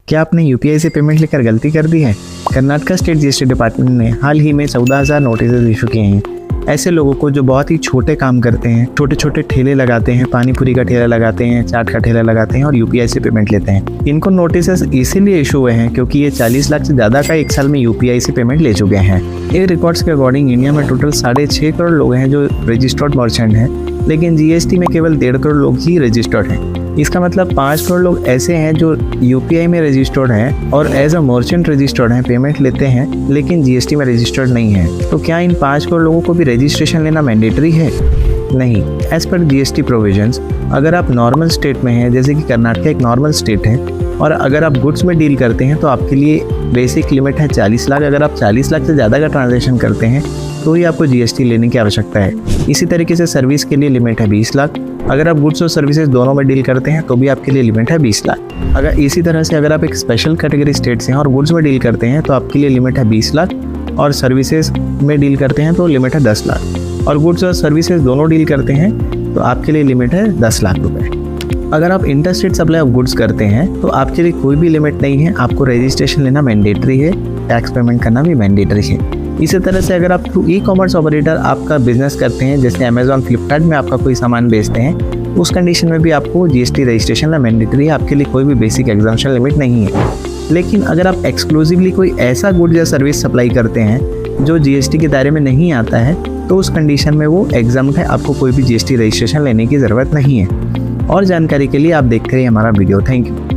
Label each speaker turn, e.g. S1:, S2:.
S1: क्या आपने यूपीआई से पेमेंट लेकर गलती कर दी है? कर्नाटका स्टेट जीएसटी डिपार्टमेंट ने हाल ही में 14,000 नोटिस इशू किए हैं ऐसे लोगों को जो बहुत ही छोटे काम करते हैं, छोटे छोटे ठेले लगाते हैं, पानी पूरी का ठेला लगाते हैं, चाट का ठेला लगाते हैं और यूपीआई से पेमेंट लेते हैं। इनको नोटिस इसीलिए इशू हुए हैं क्योंकि ये 40 लाख से ज़्यादा का एक साल में यूपीआई से पेमेंट ले चुके हैं। ये रिकॉर्ड्स के अकॉर्डिंग इंडिया में टोटल 6.5 करोड़ लोग हैं जो रजिस्टर्ड मर्चेंट हैं, लेकिन जीएसटी में केवल 1.5 करोड़ लोग ही रजिस्टर्ड हैं। इसका मतलब 5 करोड़ लोग ऐसे हैं जो यूपीआई में रजिस्टर्ड हैं और एज अ मर्चेंट रजिस्टर्ड हैं, पेमेंट लेते हैं, लेकिन जीएसटी में रजिस्टर्ड नहीं है। तो क्या इन 5 करोड़ लोगों को भी रजिस्ट्रेशन लेना मैंडेटरी है? नहीं। एज पर जीएसटी प्रोविजंस, अगर आप नॉर्मल स्टेट में हैं, जैसे कि कर्नाटका एक नॉर्मल स्टेट है, और अगर आप गुड्स में डील करते हैं तो आपके लिए बेसिक लिमिट है 40 लाख। अगर आप 40 लाख से ज़्यादा का ट्रांजैक्शन करते हैं तो ही आपको जीएसटी लेने की आवश्यकता है। इसी तरीके से सर्विस के लिए लिमिट है 20 लाख। अगर आप गुड्स और सर्विसेज दोनों में डील करते हैं तो भी आपके लिए लिमिट है 20 लाख। अगर इसी तरह से अगर आप एक स्पेशल कैटेगरी स्टेट से हैं और गुड्स में डील करते हैं तो आपके लिए लिमिट है 20 लाख, और सर्विसेज में डील करते हैं तो लिमिट है 10 लाख, और गुड्स और सर्विसेज दोनों डील करते हैं तो आपके लिए लिमिट है 10 लाख रुपए। अगर आप inter state supply of goods करते हैं तो आपके लिए कोई भी लिमिट नहीं है, आपको रजिस्ट्रेशन लेना मैंडेटरी है, टैक्स पेमेंट करना भी मैंडेटरी है। इसी तरह से अगर आप थ्रू ई कॉमर्स ऑपरेटर आपका बिजनेस करते हैं, जैसे अमेजॉन, फ्लिपकार्ट में आपका कोई सामान बेचते हैं, उस कंडीशन में भी आपको जीएसटी रजिस्ट्रेशन लेना मैंडेटरी है, आपके लिए कोई भी बेसिक एग्जम्पशन लिमिट नहीं है। लेकिन अगर आप एक्सक्लूसिवली कोई ऐसा गुड या सर्विस सप्लाई करते हैं जो जीएसटी के दायरे में नहीं आता है, तो उस कंडीशन में वो एग्जाम्प्ट है, आपको कोई भी जीएसटी रजिस्ट्रेशन लेने की ज़रूरत नहीं है। और जानकारी के लिए आप देखते रहिए हमारा वीडियो। Thank you.